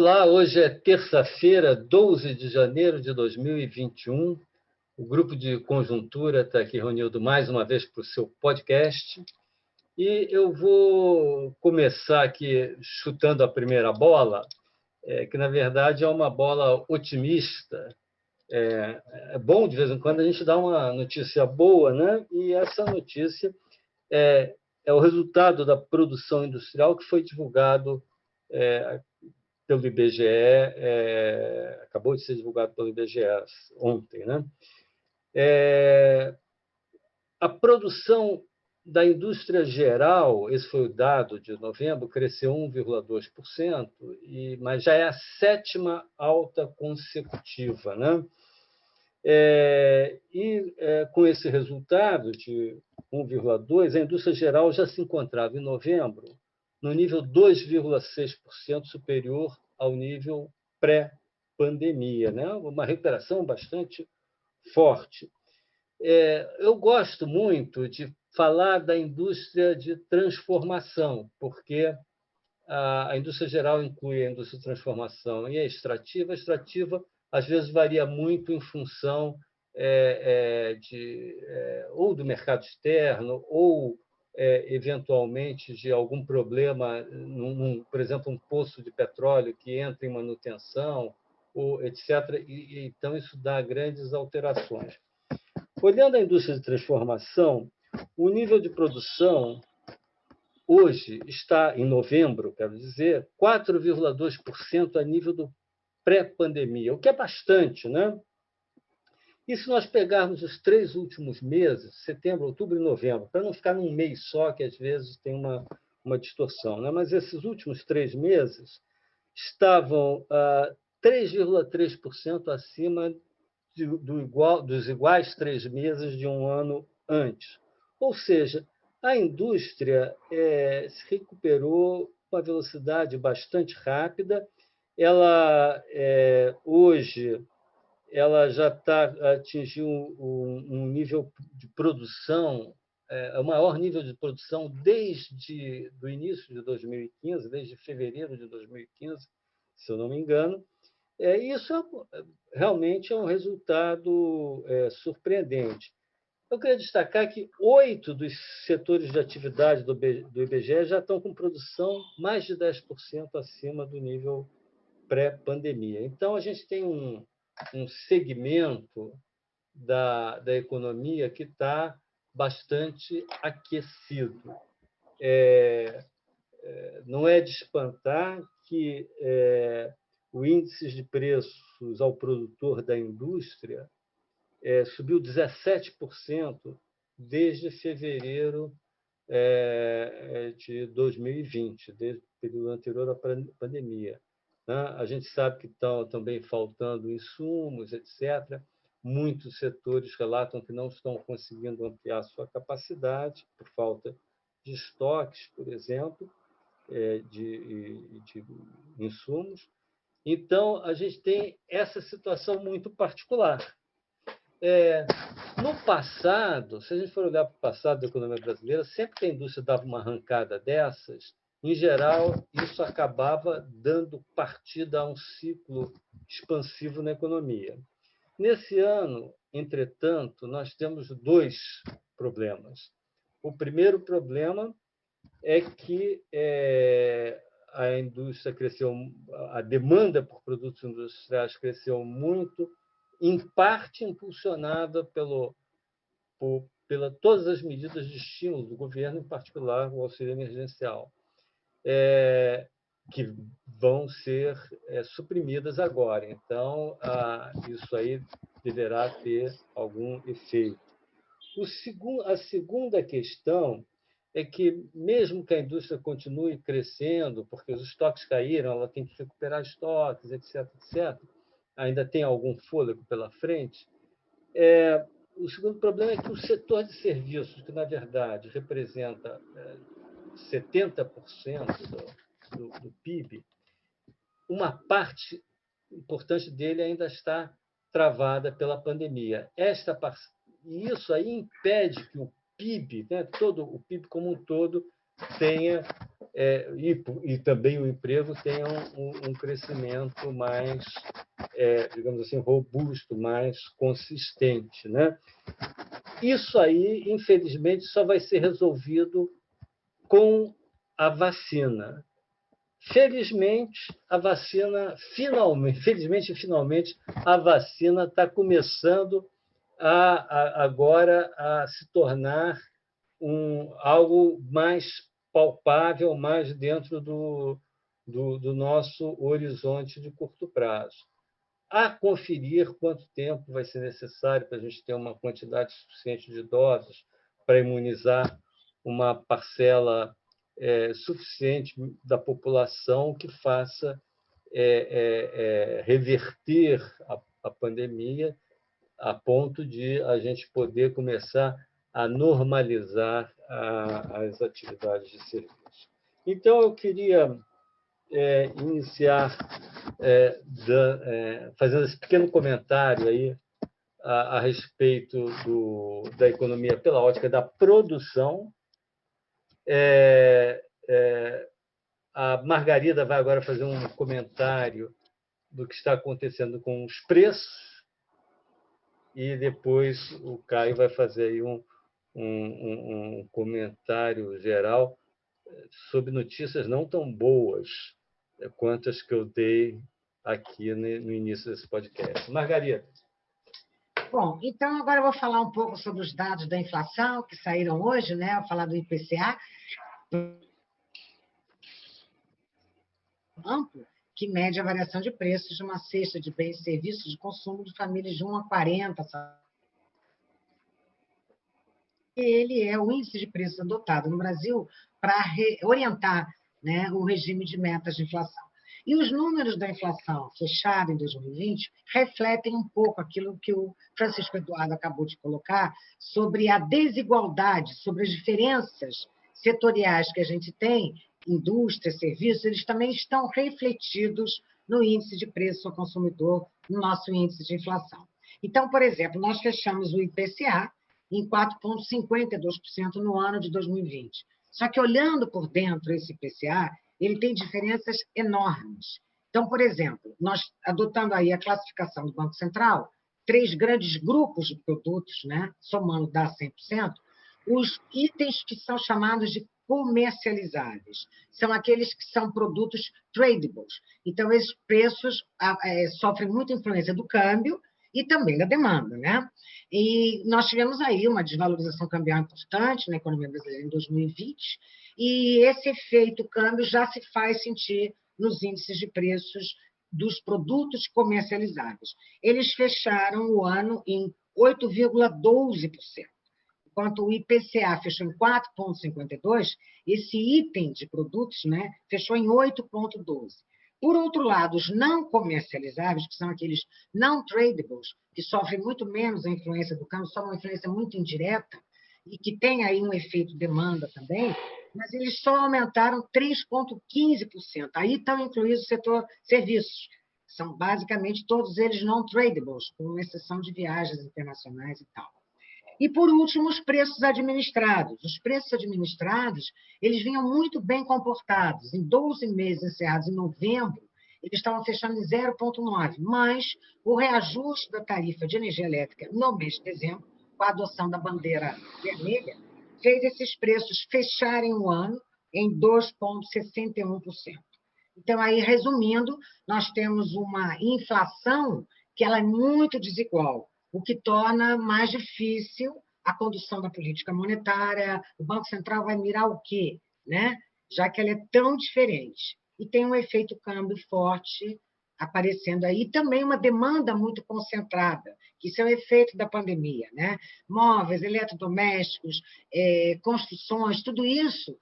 Olá, hoje é terça-feira, 12 de janeiro de 2021. O grupo de conjuntura está aqui reunido mais uma vez para o seu podcast. E eu vou começar aqui chutando a primeira bola, que na verdade é uma bola otimista. É bom, de vez em quando, a gente dar uma notícia boa, né? E essa notícia é o resultado da produção industrial que foi divulgado pelo IBGE, acabou de ser divulgado pelo IBGE ontem, né? A produção da indústria geral, esse foi o dado de novembro, cresceu 1,2%, mas já é a sétima alta consecutiva, né? Com esse resultado de 1,2%, a indústria geral já se encontrava em novembro no nível 2,6% superior ao nível pré-pandemia, né? Uma recuperação bastante forte. Eu gosto muito de falar da indústria de transformação, porque a indústria geral inclui a indústria de transformação e a extrativa. A extrativa, às vezes, varia muito em função ou do mercado externo ou, eventualmente, de algum problema, por exemplo, um poço de petróleo que entra em manutenção, ou etc. Então, isso dá grandes alterações. Olhando a indústria de transformação, o nível de produção hoje está, em novembro, quero dizer, 4,2% a nível do pré-pandemia, o que é bastante, né? E se nós pegarmos os 3 últimos meses, setembro, outubro e novembro, para não ficar num mês só, que às vezes tem uma distorção, né? Mas esses últimos 3 meses estavam 3,3% acima dos iguais 3 meses de um ano antes. Ou seja, a indústria se recuperou com uma velocidade bastante rápida. Ela, hoje, ela já atingiu um nível de produção, o maior nível de produção desde o início de 2015, desde fevereiro de 2015, se eu não me engano. Isso realmente é um resultado surpreendente. Eu queria destacar que 8 dos setores de atividade do IBGE já estão com produção mais de 10% acima do nível pré-pandemia. Então, a gente tem um segmento da economia que está bastante aquecido. Não é de espantar que o índice de preços ao produtor da indústria subiu 17% desde fevereiro de 2020, desde o período anterior à pandemia. A gente sabe que estão também faltando insumos, etc. Muitos setores relatam que não estão conseguindo ampliar sua capacidade por falta de estoques, por exemplo, de insumos. Então, a gente tem essa situação muito particular. No passado, se a gente for olhar para o passado da economia brasileira, sempre que a indústria dava uma arrancada dessas, em geral, isso acabava dando partida a um ciclo expansivo na economia. Nesse ano, entretanto, nós temos 2 problemas. O primeiro problema é que a indústria cresceu, a demanda por produtos industriais cresceu muito, em parte impulsionada pelas todas as medidas de estímulo do governo, em particular o auxílio emergencial, que vão ser suprimidas agora. Então, isso aí deverá ter algum efeito. A segunda questão é que, mesmo que a indústria continue crescendo, porque os estoques caíram, ela tem que recuperar estoques, etc., etc., ainda tem algum fôlego pela frente. O segundo problema é que o setor de serviços, que, na verdade, representa 70% do PIB, uma parte importante dele ainda está travada pela pandemia. E isso aí impede que o PIB, né, todo o PIB como um todo, tenha e também o emprego tenha um crescimento mais, digamos assim, robusto, mais consistente, né? Isso aí, infelizmente, só vai ser resolvido com a vacina. Felizmente, finalmente, a vacina está começando agora a se tornar algo mais palpável, mais dentro do nosso horizonte de curto prazo. A conferir quanto tempo vai ser necessário para a gente ter uma quantidade suficiente de doses para imunizar uma parcela suficiente da população que faça reverter a pandemia a ponto de a gente poder começar a normalizar as atividades de serviço. Então, eu queria iniciar fazendo esse pequeno comentário aí a respeito da economia pela ótica da produção. A Margarida vai agora fazer um comentário do que está acontecendo com os preços e depois o Caio vai fazer aí um comentário geral sobre notícias não tão boas quanto as que eu dei aqui no início desse podcast. Margarida. Bom, então agora eu vou falar um pouco sobre os dados da inflação que saíram hoje, né? Vou falar do IPCA amplo, que mede a variação de preços de uma cesta de bens e serviços de consumo de famílias de 1 a 40. Ele é o índice de preços adotado no Brasil para orientar, né, o regime de metas de inflação. E os números da inflação fechada em 2020 refletem um pouco aquilo que o Francisco Eduardo acabou de colocar sobre a desigualdade, sobre as diferenças setoriais que a gente tem, indústria, serviços, eles também estão refletidos no índice de preço ao consumidor, no nosso índice de inflação. Então, por exemplo, nós fechamos o IPCA em 4,52% no ano de 2020. Só que, olhando por dentro esse IPCA, ele tem diferenças enormes. Então, por exemplo, nós adotando aí a classificação do Banco Central, 3 grandes grupos de produtos, né, somando dá 100%, os itens que são chamados de comercializáveis são aqueles que são produtos tradables. Então, esses preços sofrem muita influência do câmbio e também da demanda, né? E nós tivemos aí uma desvalorização cambial importante na economia brasileira em 2020, e esse efeito câmbio já se faz sentir nos índices de preços dos produtos comercializáveis. Eles fecharam o ano em 8,12%. Enquanto o IPCA fechou em 4,52%, esse item de produtos, né, fechou em 8,12%. Por outro lado, os não comercializáveis, que são aqueles não tradables, que sofrem muito menos a influência do câmbio, só uma influência muito indireta, e que tem aí um efeito demanda também, mas eles só aumentaram 3,15%. Aí estão incluídos o setor serviços. São basicamente todos eles não tradables, com exceção de viagens internacionais e tal. E, por último, os preços administrados. Os preços administrados, eles vinham muito bem comportados. Em 12 meses encerrados em novembro, eles estavam fechando em 0,9%, mas o reajuste da tarifa de energia elétrica no mês de dezembro, com a adoção da bandeira vermelha, fez esses preços fecharem o ano em 2,61%. Então, aí, resumindo, nós temos uma inflação que ela é muito desigual, o que torna mais difícil a condução da política monetária. O Banco Central vai mirar o quê, né? Já que ela é tão diferente. E tem um efeito câmbio forte aparecendo aí, e também uma demanda muito concentrada, que isso é o efeito da pandemia, né? Móveis, eletrodomésticos, construções, tudo isso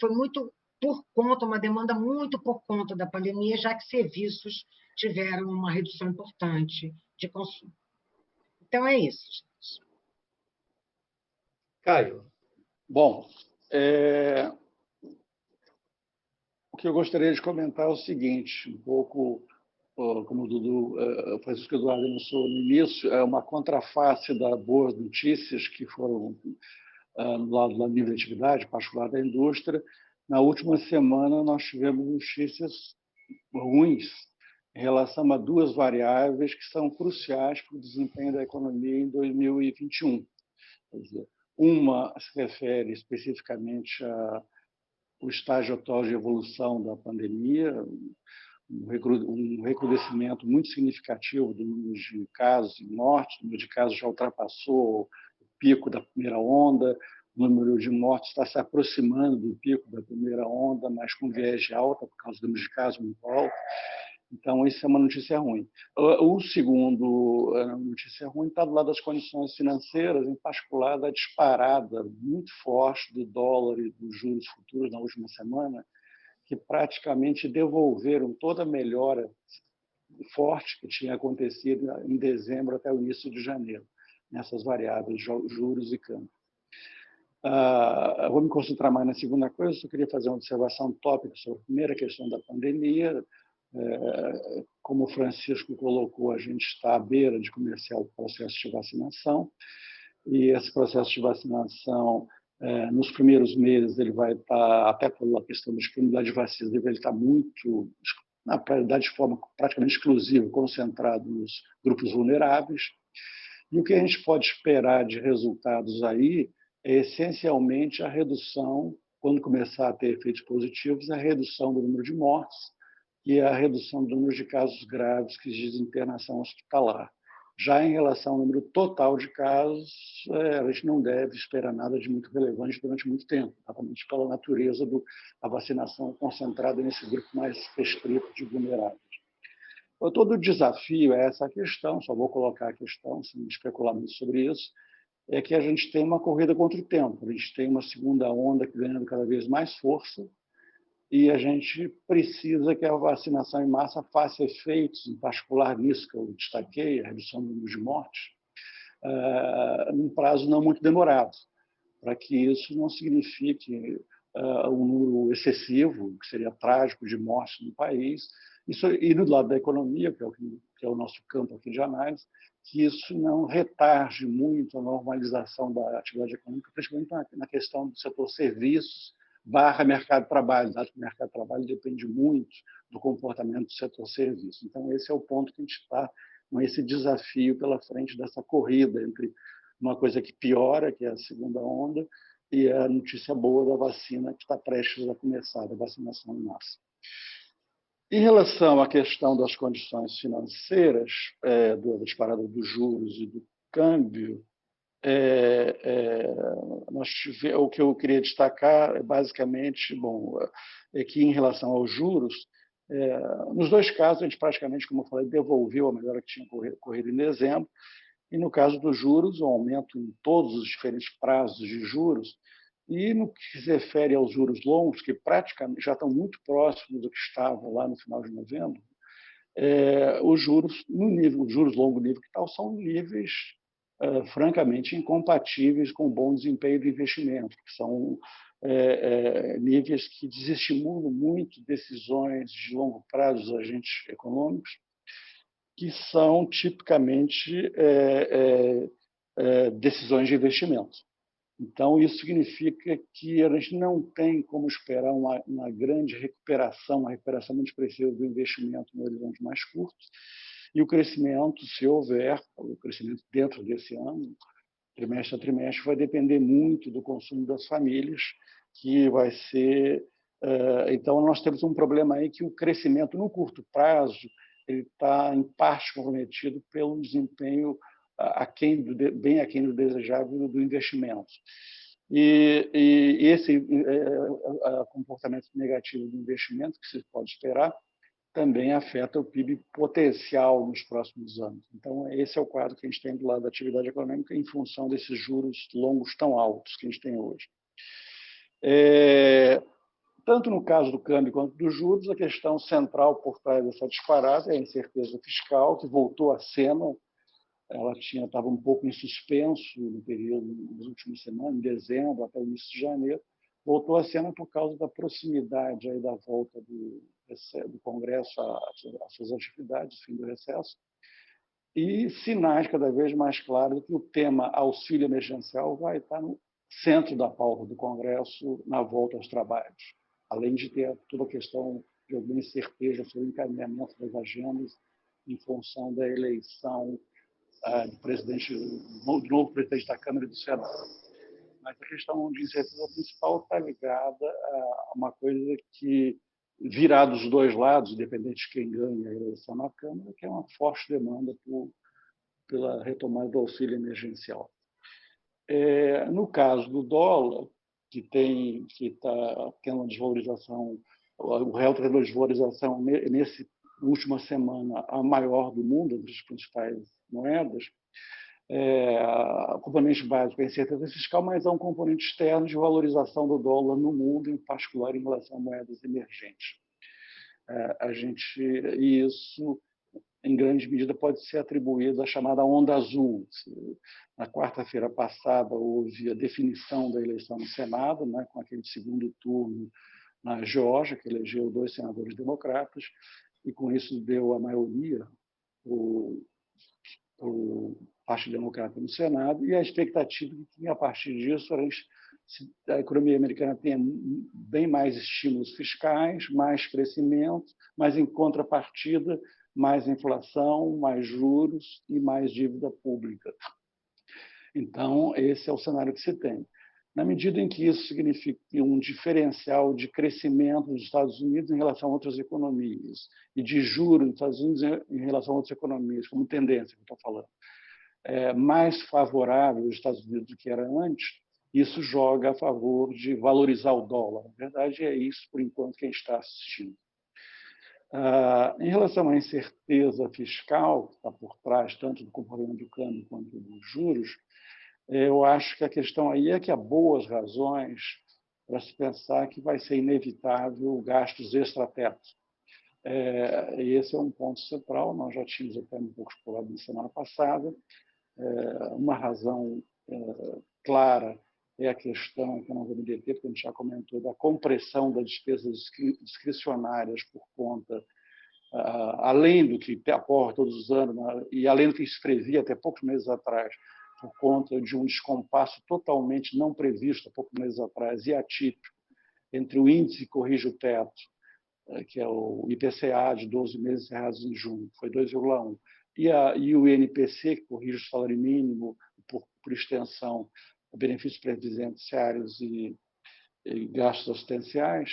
foi muito por conta, uma demanda muito por conta da pandemia, já que serviços tiveram uma redução importante de consumo. Então, é isso, gente. Caio. Bom, o que eu gostaria de comentar é o seguinte, um pouco como o Francisco Eduardo anunciou no início, é uma contraface das boas notícias que foram no lado da livre atividade, particular da indústria, Na última semana, nós tivemos notícias ruins em relação a duas variáveis que são cruciais para o desempenho da economia em 2021. Quer dizer, uma se refere especificamente ao estágio atual de evolução da pandemia, um recrudescimento muito significativo do número de casos e mortes. O número de casos já ultrapassou o pico da primeira onda, o número de mortes está se aproximando do pico da primeira onda, mas com viés de alta, por causa do número de casos muito alto. Então, isso é uma notícia ruim. O segundo notícia ruim está do lado das condições financeiras, em particular da disparada muito forte do dólar e dos juros futuros na última semana, que praticamente devolveram toda a melhora forte que tinha acontecido em dezembro até o início de janeiro, nessas variáveis, juros e câmbio. Vou me concentrar mais na segunda coisa, só queria fazer uma observação tópica sobre a primeira questão da pandemia. Como o Francisco colocou, a gente está à beira de começar o processo de vacinação, e esse processo de vacinação, nos primeiros meses, ele vai estar, até pela questão da disponibilidade de vacinas, ele vai estar muito, na realidade, de forma praticamente exclusiva, concentrado nos grupos vulneráveis. E o que a gente pode esperar de resultados aí é, essencialmente, a redução, quando começar a ter efeitos positivos, a redução do número de mortes e a redução do número de casos graves que exigem internação hospitalar. Já em relação ao número total de casos, a gente não deve esperar nada de muito relevante durante muito tempo, exatamente pela natureza da vacinação concentrada nesse grupo mais restrito de vulneráveis. Todo o desafio é essa questão, só vou colocar a questão, sem especular muito sobre isso, é que a gente tem uma corrida contra o tempo, a gente tem uma segunda onda que ganhando cada vez mais força, e a gente precisa que a vacinação em massa faça efeitos, em particular nisso que eu destaquei, a redução do número de mortes, num prazo não muito demorado, para que isso não signifique um número excessivo, que seria trágico, de mortes no país, e do lado da economia, que é o nosso campo aqui de análise, que isso não retarde muito a normalização da atividade econômica, principalmente na questão do setor serviços, mercado de trabalho, dado que o mercado de trabalho depende muito do comportamento do setor serviço. Então, esse é o ponto que a gente está com esse desafio pela frente dessa corrida entre uma coisa que piora, que é a segunda onda, e a notícia boa da vacina que está prestes a começar, da vacinação em massa. Em relação à questão das condições financeiras, da disparada dos juros e do câmbio, o que eu queria destacar é basicamente, é que em relação aos juros, nos dois casos a gente praticamente, como eu falei, devolveu a melhora que tinha ocorrido em dezembro, e no caso dos juros, o aumento em todos os diferentes prazos de juros, e no que se refere aos juros longos, que praticamente já estão muito próximos do que estavam lá no final de novembro, os juros os juros longo nível que tal são níveis francamente incompatíveis com o bom desempenho do investimento, que são níveis que desestimulam muito decisões de longo prazo dos agentes econômicos, que são tipicamente decisões de investimento. Então, isso significa que a gente não tem como esperar uma grande recuperação, uma recuperação muito expressiva do investimento no horizonte mais curto, e o crescimento, se houver, o crescimento dentro desse ano, trimestre a trimestre, vai depender muito do consumo das famílias, que vai ser... Então, nós temos um problema aí que o crescimento no curto prazo ele está, em parte, comprometido pelo desempenho bem aquém do desejável do investimento. E esse comportamento negativo do investimento, que se pode esperar, também afeta o PIB potencial nos próximos anos. Então, esse é o quadro que a gente tem do lado da atividade econômica em função desses juros longos tão altos que a gente tem hoje. Tanto no caso do câmbio quanto dos juros, a questão central por trás dessa disparada é a incerteza fiscal, que voltou à cena. Ela estava um pouco em suspenso no período das últimas semanas, em dezembro até o início de janeiro, voltou à cena por causa da proximidade aí da volta do Congresso às suas atividades, fim do recesso, e sinais cada vez mais claros de que o tema auxílio emergencial vai estar no centro da pauta do Congresso na volta aos trabalhos. além de ter toda a questão de alguma incerteza sobre o encaminhamento das agendas em função da eleição do novo presidente da Câmara e do Senado. Mas a questão de incerteza principal está ligada a uma coisa que virá dos dois lados, independente de quem ganha a eleição na Câmara, que é uma forte demanda pela retomada do auxílio emergencial. No caso do dólar, que está tendo uma desvalorização, o real teve uma desvalorização nessa última semana a maior do mundo, entre as principais moedas, o componente básico é a incerteza fiscal, mas há um componente externo de valorização do dólar no mundo, em particular em relação a moedas emergentes. E isso, em grande medida, pode ser atribuído à chamada onda azul. Na quarta-feira passada, houve a definição da eleição no Senado, né, com aquele segundo turno na Geórgia, que elegeu 2 senadores democratas, e com isso deu a maioria o Partido Democrata no Senado, e a expectativa de que, a partir disso, a economia americana tenha bem mais estímulos fiscais, mais crescimento, mas, em contrapartida, mais inflação, mais juros e mais dívida pública. Então, esse é o cenário que se tem. Na medida em que isso significa um diferencial de crescimento dos Estados Unidos em relação a outras economias e de juros dos Estados Unidos em relação a outras economias, como tendência que eu estou falando, mais favorável aos Estados Unidos do que era antes, isso joga a favor de valorizar o dólar. Na verdade, é isso, por enquanto, que a gente está assistindo. Em relação à incerteza fiscal, que está por trás tanto do comportamento do câmbio quanto dos juros, eu acho que a questão aí é que há boas razões para se pensar que vai ser inevitável gastos extrateto. E esse é um ponto central, nós já tínhamos até um pouco explorado na semana passada. Uma razão clara é a questão, que eu não vou me deter, porque a gente já comentou, da compressão das despesas discricionárias por conta, além do que ocorre todos os anos, e além do que se previa até poucos meses atrás, por conta de um descompasso totalmente não previsto há poucos meses atrás e atípico entre o índice que corrige o teto, que é o IPCA de 12 meses encerrados em junho, que foi 2,1, e o INPC, que corrige o salário mínimo, por extensão, benefícios previdenciários e gastos assistenciais,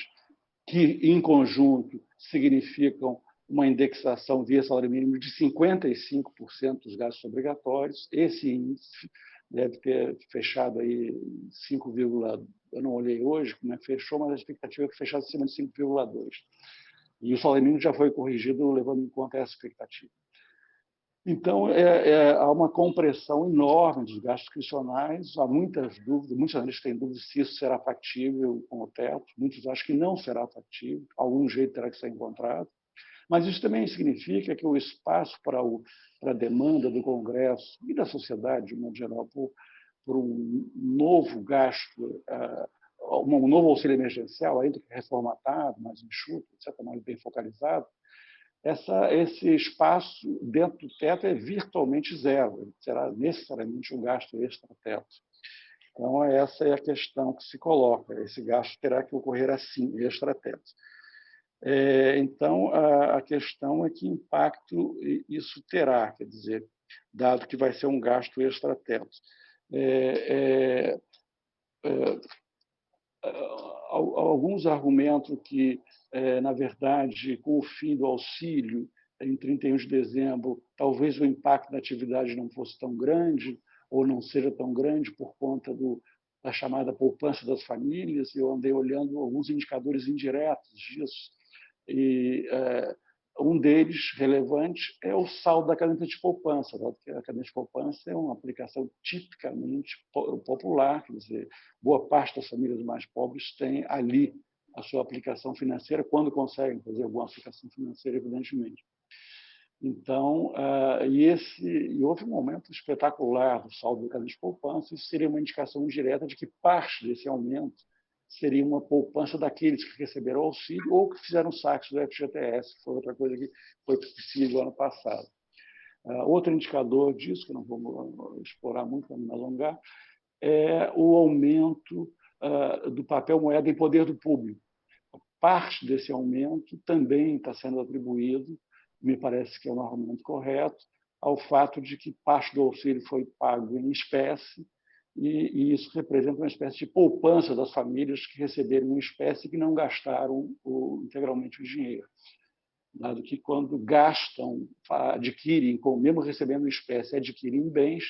que, em conjunto, significam uma indexação via salário mínimo de 55% dos gastos obrigatórios. Esse índice deve ter fechado aí 5, eu não olhei hoje como é que fechou, mas a expectativa é que fechasse acima de 5,2. E o salário mínimo já foi corrigido levando em conta essa expectativa. Então, há uma compressão enorme dos gastos discricionais, há muitas dúvidas, muitos analistas têm dúvidas se isso será factível com o teto, muitos acham que não será factível, algum jeito terá que ser encontrado. Mas isso também significa que o espaço para a demanda do Congresso e da sociedade, de modo geral, por um novo gasto, um novo auxílio emergencial, ainda que reformatado, mais enxuto, etc., mais bem focalizado, esse espaço dentro do teto é virtualmente zero, ele será necessariamente um gasto extra-teto. Então, essa é a questão que se coloca, esse gasto terá que ocorrer assim, extra-teto. Então, a questão é que impacto isso terá, quer dizer, dado que vai ser um gasto extra-teto. Alguns argumentam que, na verdade, com o fim do auxílio, em 31 de dezembro, talvez o impacto na atividade não fosse tão grande, ou não seja tão grande por conta da chamada poupança das famílias. Eu andei olhando alguns indicadores indiretos disso, e um deles, relevante, é o saldo da caderneta de poupança, porque a caderneta de poupança é uma aplicação tipicamente popular, quer dizer, boa parte das famílias mais pobres tem ali a sua aplicação financeira, quando conseguem fazer alguma aplicação financeira, evidentemente. Então, e houve um momento espetacular do saldo da caderneta de poupança, isso seria uma indicação direta de que parte desse aumento seria uma poupança daqueles que receberam auxílio ou que fizeram saques do FGTS, que foi outra coisa que foi possível ano passado. Outro indicador disso, que eu não vou explorar muito para não me alongar, é o aumento do papel moeda em poder do público. parte desse aumento também está sendo atribuído, me parece que é um argumento correto, ao fato de que parte do auxílio foi pago em espécie, e isso representa uma espécie de poupança das famílias que receberam em espécie e que não gastaram integralmente o dinheiro. Dado que, quando gastam, adquirem, mesmo recebendo em espécie, adquirem bens,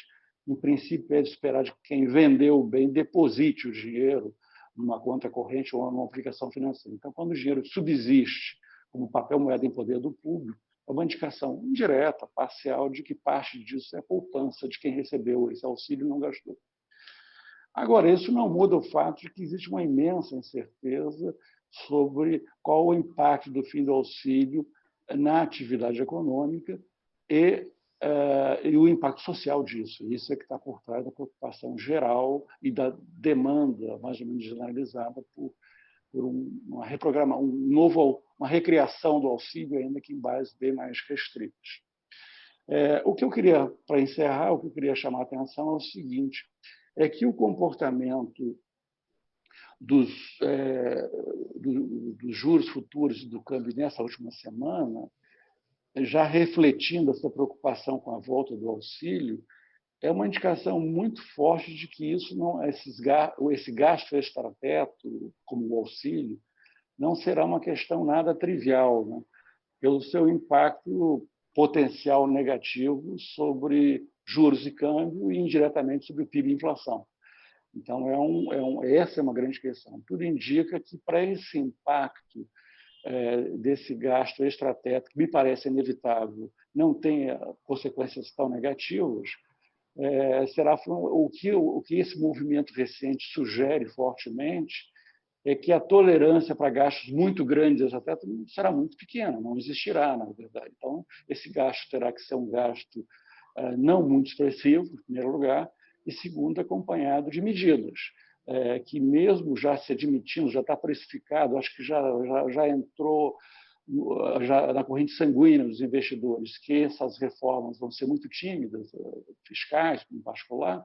em princípio é de esperar que quem vendeu o bem deposite o dinheiro numa conta corrente ou numa aplicação financeira. Então, quando o dinheiro subsiste como papel moeda em poder do público, é uma indicação indireta, parcial, de que parte disso é poupança de quem recebeu esse auxílio e não gastou. Agora, isso não muda o fato de que existe uma imensa incerteza sobre qual o impacto do fim do auxílio na atividade econômica e o impacto social disso. Isso é que está por trás da preocupação geral e da demanda mais ou menos generalizada por uma recriação do auxílio, ainda que em bases bem mais restritas. O que eu queria, para encerrar, o que eu queria chamar a atenção é o seguinte, é que o comportamento dos juros futuros e do câmbio nessa última semana, já refletindo essa preocupação com a volta do auxílio, é uma indicação muito forte de que esse gasto extrateto, como o auxílio, não será uma questão nada trivial, né? Pelo seu impacto potencial negativo sobre juros e câmbio e, indiretamente, sobre o PIB e inflação. Então, essa é uma grande questão. Tudo indica que, para esse impacto desse gasto extrateto, que me parece inevitável, não tenha consequências tão negativas, será o que esse movimento recente sugere fortemente é que a tolerância para gastos muito grandes até será muito pequena, não existirá, na verdade. Então, esse gasto terá que ser um gasto não muito expressivo, em primeiro lugar, e, segundo, acompanhado de medidas que, mesmo já se admitindo, já está precificado, acho que já entrou na corrente sanguínea dos investidores, que essas reformas vão ser muito tímidas, fiscais, em particular,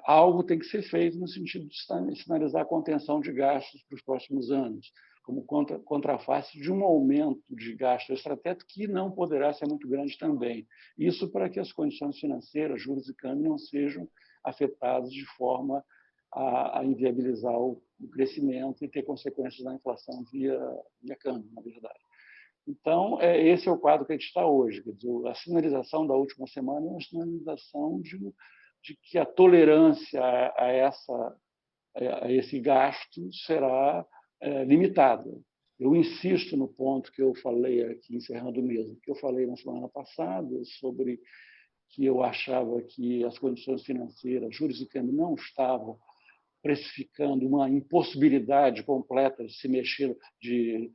algo tem que ser feito no sentido de sinalizar a contenção de gastos para os próximos anos, como contraface de um aumento de gasto extrateto que não poderá ser muito grande também. Isso para que as condições financeiras, juros e câmbio, não sejam afetados de forma a inviabilizar o crescimento e ter consequências na inflação via câmbio, na verdade. Então, esse é o quadro que a gente está hoje. Quer dizer, a sinalização da última semana é uma sinalização de que a tolerância a esse gasto será limitada. Eu insisto no ponto que eu falei aqui, encerrando mesmo, que eu falei na semana passada, sobre que eu achava que as condições financeiras, juros e câmbio, não estavam precificando uma impossibilidade completa de se mexer, de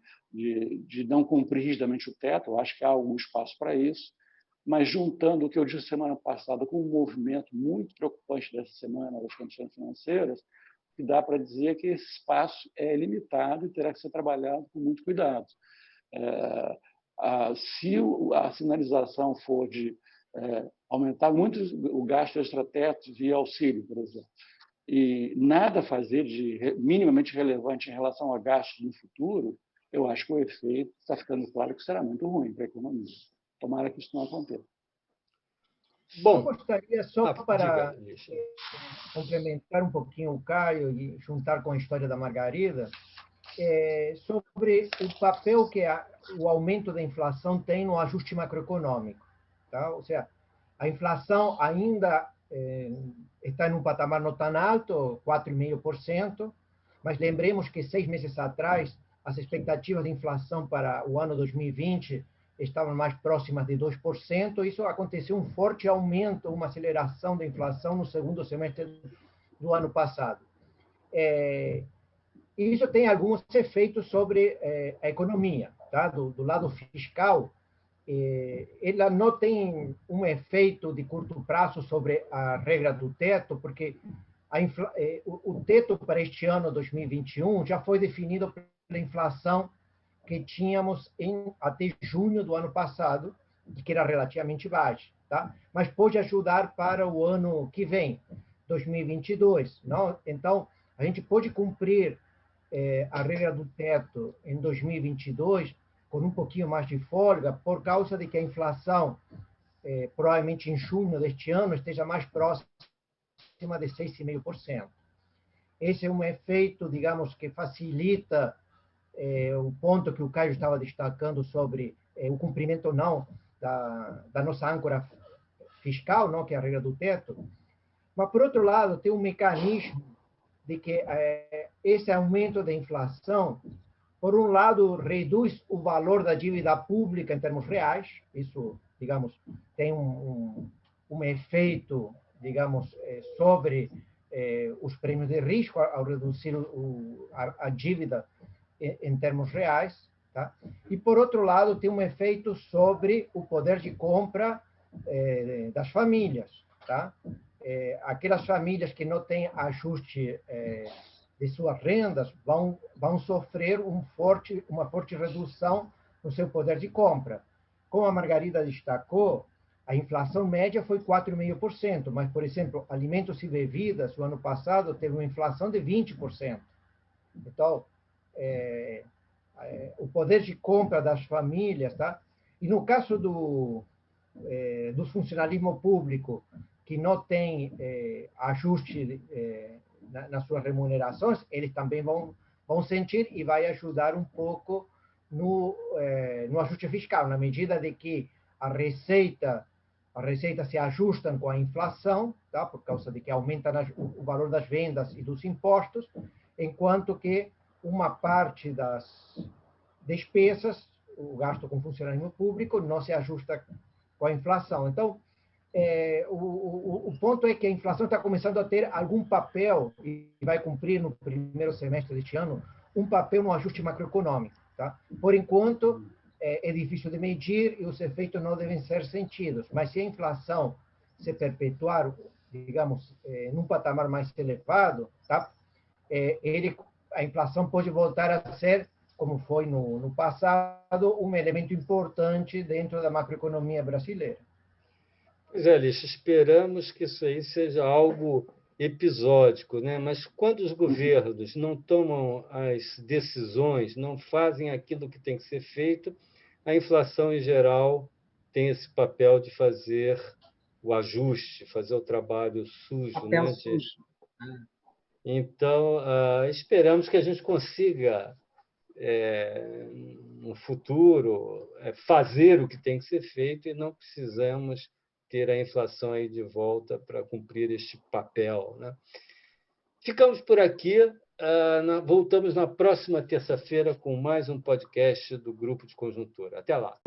não cumprir rigidamente o teto. Eu acho que há algum espaço para isso, mas juntando o que eu disse semana passada com um movimento muito preocupante dessa semana das condições financeiras, que dá para dizer que esse espaço é limitado e terá que ser trabalhado com muito cuidado. Se a sinalização for de aumentar muito o gasto extrateto via auxílio, por exemplo, e nada fazer de minimamente relevante em relação a gastos no futuro, eu acho que o efeito está ficando claro que será muito ruim para a economia. Tomara que isso não aconteça. Bom, eu gostaria só para diga, complementar um pouquinho o Caio e juntar com a história da Margarida, sobre o papel que o aumento da inflação tem no ajuste macroeconômico. Tá? Ou seja, a inflação ainda está em um patamar não tão alto, 4,5%, mas lembremos que 6 meses atrás as expectativas de inflação para o ano 2020 estavam mais próximas de 2%. Isso aconteceu um forte aumento, uma aceleração da inflação no segundo semestre do ano passado. Isso tem alguns efeitos sobre a economia. Tá? Do lado fiscal, ela não tem um efeito de curto prazo sobre a regra do teto, porque o teto para este ano 2021 já foi definido pela inflação que tínhamos até junho do ano passado, que era relativamente baixa. Tá? Mas pode ajudar para o ano que vem, 2022. Não? Então, a gente pode cumprir a regra do teto em 2022 com um pouquinho mais de folga, por causa de que a inflação, provavelmente em junho deste ano, esteja mais próxima de 6,5%. Esse é um efeito, digamos, que facilita o ponto que o Caio estava destacando sobre o cumprimento ou não da nossa âncora fiscal, não, que é a regra do teto. Mas, por outro lado, tem um mecanismo de que esse aumento da inflação, por um lado, reduz o valor da dívida pública em termos reais. Isso, digamos, tem um efeito, digamos, sobre os prêmios de risco ao reduzir a dívida em termos reais, tá? E, por outro lado, tem um efeito sobre o poder de compra das famílias, tá? Aquelas famílias que não têm ajuste de suas rendas vão sofrer uma forte redução no seu poder de compra. Como a Margarida destacou, a inflação média foi 4,5%, mas, por exemplo, alimentos e bebidas, o ano passado, teve uma inflação de 20%. Então, o poder de compra das famílias, tá? E no caso do funcionalismo público, que não tem ajuste nas suas remunerações, eles também vão sentir e vai ajudar um pouco no ajuste fiscal, na medida de que a receita se ajustam com a inflação, tá? Por causa de que aumenta o valor das vendas e dos impostos, enquanto que uma parte das despesas, o gasto com funcionalismo público, não se ajusta com a inflação. Então, o ponto é que a inflação está começando a ter algum papel, e vai cumprir no primeiro semestre deste ano, um papel no ajuste macroeconômico. Tá? Por enquanto, é difícil de medir e os efeitos não devem ser sentidos. Mas se a inflação se perpetuar, digamos, num patamar mais elevado, tá? A inflação pode voltar a ser, como foi no passado, um elemento importante dentro da macroeconomia brasileira. Pois é, Alice, esperamos que isso aí seja algo episódico, né? Mas quando os governos não tomam as decisões, não fazem aquilo que tem que ser feito, a inflação, em geral, tem esse papel de fazer o ajuste, fazer o trabalho sujo. Papel Né? sujo. Então, esperamos que a gente consiga, no futuro, fazer o que tem que ser feito e não precisamos ter a inflação aí de volta para cumprir este papel. Né? Ficamos por aqui. Voltamos na próxima terça-feira com mais um podcast do Grupo de Conjuntura. Até lá.